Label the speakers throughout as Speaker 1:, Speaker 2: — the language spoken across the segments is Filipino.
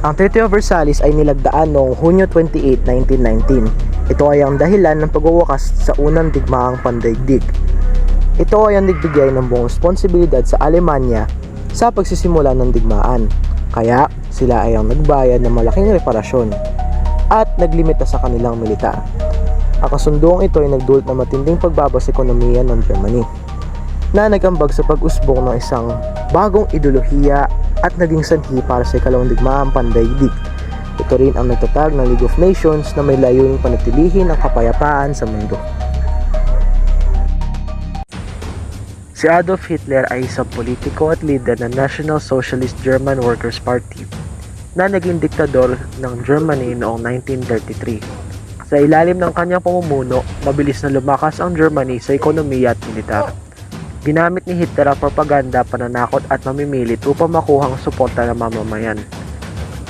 Speaker 1: Ang Treaty of Versailles ay nilagdaan noong Hunyo 28, 1919. Ito ay ang dahilan ng pagwawakas sa unang digmaang pandaigdig. Ito ay ang nagbigay ng buong responsibilidad sa Alemanya sa pagsisimula ng digmaan. Kaya sila ay ang nagbayad ng malaking reparasyon at naglimita sa kanilang militar. Ang kasunduang ito ay nagdulot ng matinding pagbaba sa ekonomiya ng Germany na nagambag sa pag-usbong ng isang bagong ideolohiya at naging sanhi para sa ikalawang digmaang pandaigdig. Ito rin ang nagtatag ng League of Nations na may layuning panatilihin ang kapayapaan sa mundo. Si Adolf Hitler ay isang politiko at leader ng National Socialist German Workers' Party na naging diktador ng Germany noong 1933. Sa ilalim ng kanyang pamumuno, mabilis na lumakas ang Germany sa ekonomiya at militar. Ginamit ni Hitler ang propaganda, pananakot at mamimilit upang makuha ang suporta ng mamamayan.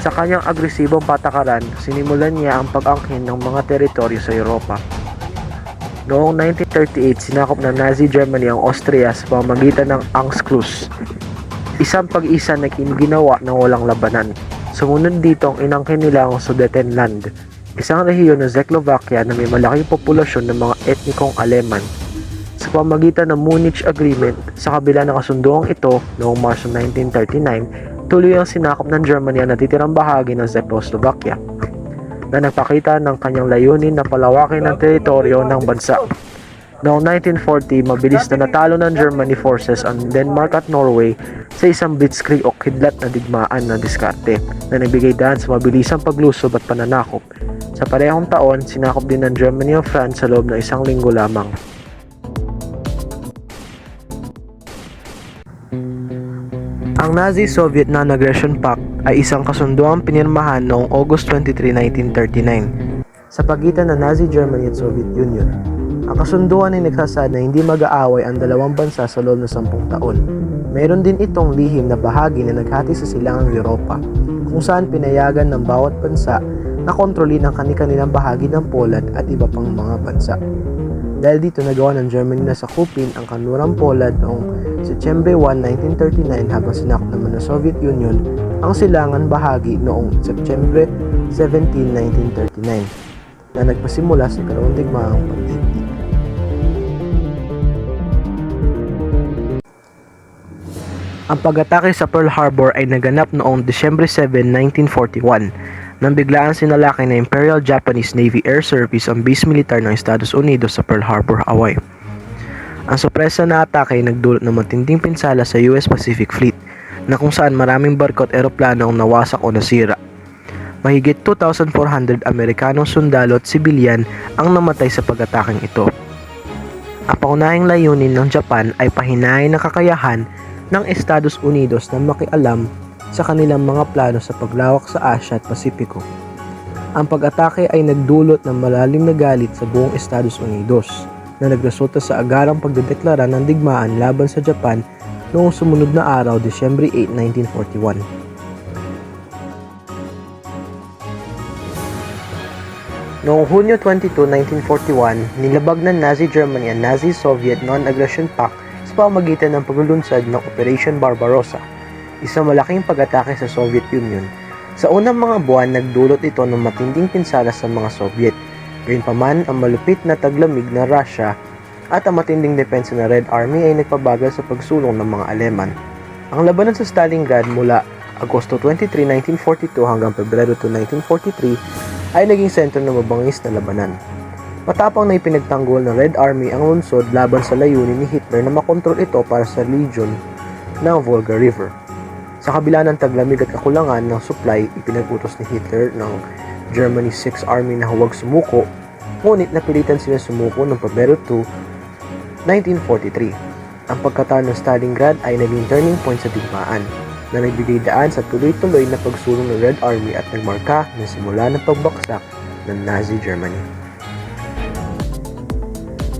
Speaker 1: Sa kanyang agresibong patakaran, sinimulan niya ang pag-angkin ng mga teritoryo sa Europa. Noong 1938, sinakop ng Nazi Germany ang Austria sa pamamagitan ng Anschluss, isang pag-isa na ginawa ng walang labanan. Sumunod dito ang inangkin nila ang Sudetenland, isang rehiyon ng Czechoslovakia na may malaking populasyon ng mga etnikong Aleman. Sa pamamagitan ng Munich Agreement, sa kabila ng kasunduang ito noong Marso 1939, tuloy ang sinakop ng Germany ang natitirang bahagi ng Czechoslovakia na nagpakita ng kanyang layunin na palawakin ang teritoryo ng bansa. Noong 1940, mabilis na natalo ng Germany forces ang Denmark at Norway sa isang blitzkrieg o kidlat na digmaan na diskarte na nagbigay daan sa mabilisang paglusob at pananakop. Sa parehong taon, sinakop din ng Germany ang France sa loob ng isang linggo lamang. Ang Nazi-Soviet Non-Aggression Pact ay isang kasunduang pinirmahan noong August 23, 1939 sa pagitan ng Nazi Germany at Soviet Union. Ang kasunduan ay nagsasad na hindi mag-aaway ang dalawang bansa sa loob ng 10 taon. Meron din itong lihim na bahagi na naghati sa silangang Europa, kung saan pinayagan ng bawat bansa na kontrolin ang kani-kanilang bahagi ng Poland at iba pang mga bansa. Dahil dito, nagawa ng Germany na sakupin ang kanlurang Poland noong Setyembre 1, 1939 habang sinakop naman ng Soviet Union ang silangan bahagi noong Setyembre 17, 1939 na nagpasimula sa ikalawang digmaang pandaigdig. Ang pag-atake sa Pearl Harbor ay naganap noong Disyembre 7, 1941 nang biglaan sinalaki ng Imperial Japanese Navy Air Service ang base militar ng Estados Unidos sa Pearl Harbor, Hawaii. Ang sorpresa na atake ay nagdulot ng matinding pinsala sa US Pacific Fleet na kung saan maraming barko at eroplano ang nawasak o nasira. Mahigit 2,400 Amerikanong sundalo at sibilyan ang namatay sa pag-atakeng ito. Ang pangunahing layunin ng Japan ay pahinahin ang kakayahan ng Estados Unidos na makialam sa kanilang mga plano sa paglawak sa Asia at Pasipiko. Ang pag-atake ay nagdulot ng malalim na galit sa buong Estados Unidos na nagresulta sa agarang pagdedeklara ng digmaan laban sa Japan noong sumunod na araw, Disyembre 8, 1941. Noong Hunyo 22, 1941, nilabag ng Nazi Germany ang Nazi-Soviet Non-Aggression Pact sa pamamagitan ng paglulunsad ng Operation Barbarossa, isang malaking pag-atake sa Soviet Union. Sa unang mga buwan, nagdulot ito ng matinding pinsala sa mga Soviet. Gayunpaman, ang malupit na taglamig ng Russia at ang matinding depensa ng Red Army ay nagpabagal sa pagsulong ng mga Aleman. Ang labanan sa Stalingrad mula Agosto 23, 1942 hanggang Pebrero 2, 1943 ay naging sentro ng mabangis na labanan. Matapang na ipinagtanggol ng Red Army ang lungsod laban sa layunin ni Hitler na makontrol ito para sa legion ng Volga River. Sa kabila ng taglamig at kakulangan ng supply, ipinag-utos ni Hitler ng Germany's 6th Army na huwag sumuko, ngunit napilitan sila sumuko noong Pebrero 2, 1943. Ang pagkatalo ng Stalingrad ay naging turning point sa digmaan na nagbigay daan sa tuloy-tuloy na pagsulong ng Red Army at nagmarka ng simula ng pagbaksak ng Nazi Germany.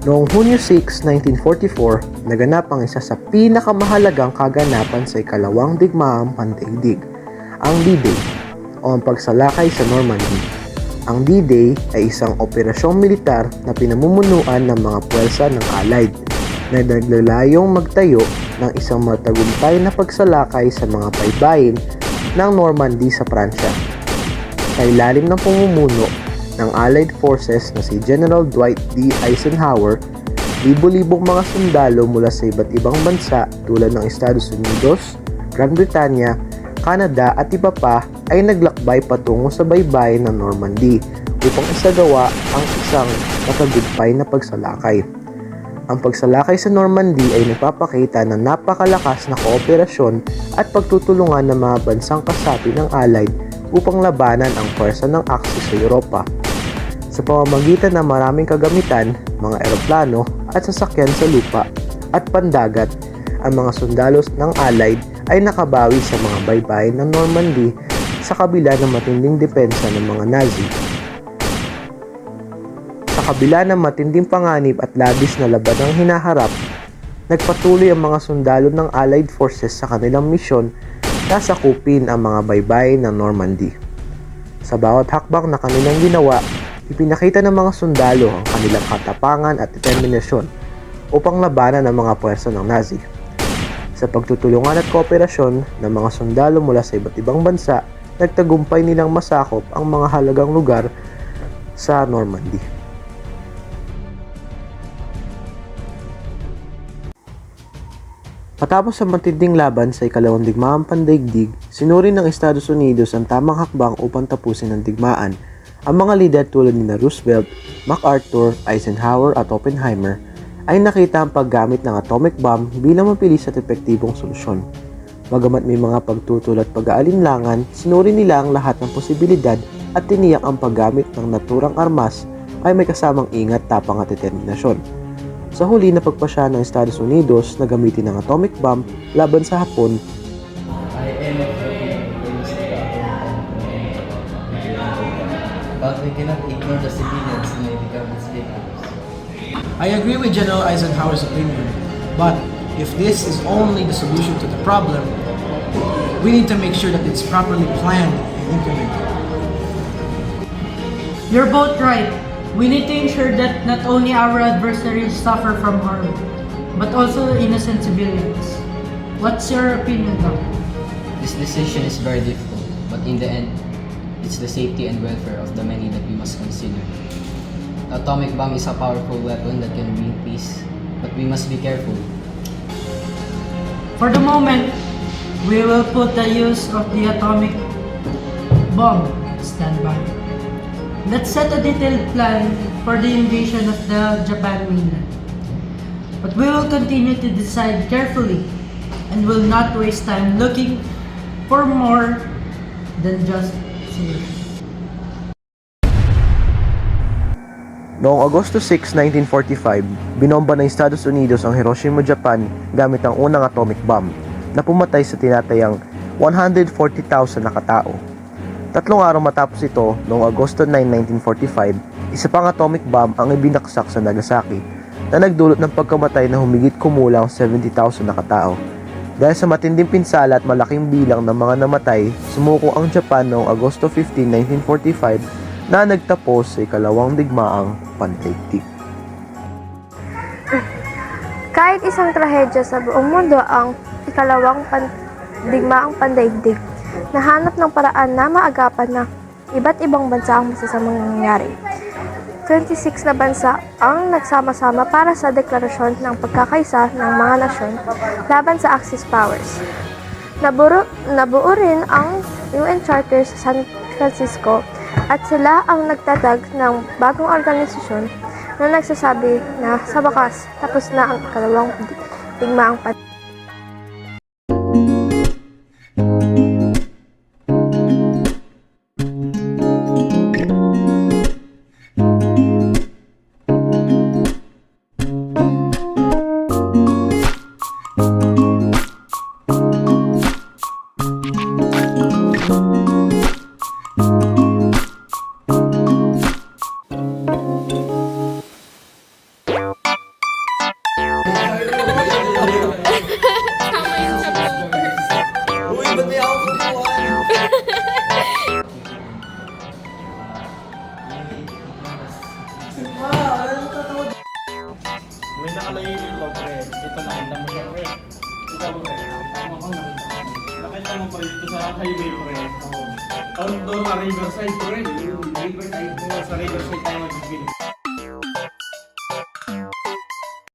Speaker 1: Noong Hunyo 6, 1944, naganap ang isa sa pinakamahalagang kaganapan sa ikalawang digmaang pandaigdig, ang D-Day o ang pagsalakay sa Normandy. Ang D-Day ay isang operasyong militar na pinamumunuan ng mga puwersa ng Allied na naglalayong magtayo ng isang matagumpay na pagsalakay sa mga baybayin ng Normandy sa Pransya. sa ilalim ng pamumuno ng Allied Forces na si General Dwight D. Eisenhower, libo-libong mga sundalo mula sa iba't ibang bansa tulad ng Estados Unidos, Gran Britanya, Canada at iba pa ay naglakbay patungo sa baybayin ng Normandy upang isagawa ang isang matagumpay na pagsalakay. Ang pagsalakay sa Normandy ay nagpapakita ng napakalakas na kooperasyon at pagtutulungan ng mga bansang kasapi ng Allied upang labanan ang pwersa ng Axis sa Europa. Sa pamamagitan ng maraming kagamitan, mga eroplano at sasakyan sa lupa at pandagat, ang mga sundalo ng Allied ay nakabawi sa mga baybayin ng Normandy sa kabila ng matinding depensa ng mga Nazi. Sa kabila ng matinding panganib at labis na labanang hinaharap, nagpatuloy ang mga sundalo ng Allied Forces sa kanilang misyon na sakupin ang mga baybayin ng Normandy. Sa bawat hakbang na kanilang ginawa, ipinakita ng mga sundalo ang kanilang katapangan at determinasyon upang labanan ang mga puwersa ng Nazi. Sa pagtutulungan at kooperasyon ng mga sundalo mula sa iba't ibang bansa, nagtagumpay nilang masakop ang mga halagang lugar sa Normandy. Matapos ang matinding laban sa ikalawang digmaang pandaigdig, sinuri ng Estados Unidos ang tamang hakbang upang tapusin ang digmaan. Ang mga lider tulad ni Roosevelt, MacArthur, Eisenhower at Oppenheimer ay nakita ang paggamit ng atomic bomb bilang mabilis at epektibong solusyon. Bagamat may mga pagtutol at pag-aalinlangan, sinuri nila ang lahat ng posibilidad at tiniyak ang paggamit ng naturang armas ay may kasamang ingat, tapang at determinasyon. Sa huli, napagpasya ng Estados Unidos na gamitin ang atomic bomb laban sa Hapon.
Speaker 2: But we cannot ignore the civilians who may become its victims.
Speaker 3: I agree with General Eisenhower's opinion, but if this is only the solution to the problem, we need to make sure that it's properly planned and implemented.
Speaker 4: You're both right. We need to ensure that not only our adversaries suffer from harm, but also the innocent civilians. What's your opinion, Doc?
Speaker 2: This decision is very difficult, but in the end, it's the safety and welfare of the many that we must consider. The atomic bomb is a powerful weapon that can bring peace, but we must be careful.
Speaker 4: For the moment, we will put the use of the atomic bomb stand by. Let's set a detailed plan for the invasion of the Japan mainland. But we will continue to decide carefully and will not waste time looking for more than just solutions.
Speaker 1: Noong Agosto 6, 1945, binomba ng Estados Unidos ang Hiroshima, Japan gamit ang unang atomic bomb na pumatay sa tinatayang 140,000 na katao. 3 araw matapos ito, noong Agosto 9, 1945, isa pang atomic bomb ang ibinaksak sa Nagasaki na nagdulot ng pagkamatay na humigit kumulang 70,000 na katao. Dahil sa matinding pinsala at malaking bilang ng mga namatay, sumuko ang Japan noong Agosto 15, 1945 na nagtapos sa ikalawang digmaang pandaigdig.
Speaker 5: Kahit isang trahedya sa buong mundo ang ikalawang digmaang pandaigdig, nahanap ng paraan na maagapan na iba't ibang bansa ang masasamang nangyayari. 26 na bansa ang nagsama-sama para sa deklarasyon ng pagkakaisa ng mga nasyon laban sa Axis powers. Nabuo rin ang UN Charter sa San Francisco at sila ang nagtatag ng bagong organisasyon na nagsasabi na sa wakas tapos na ang ikalawang digmaang pandaigdig.
Speaker 3: May nakalagay yung log, pre. Ito nakita mo siya, pre. Ito mo, pre.
Speaker 6: nakita mo pa rin dito sa highway pa rin. Outdoor na Riverside pa rin. Riverside po, sa Riverside tayo mag-film.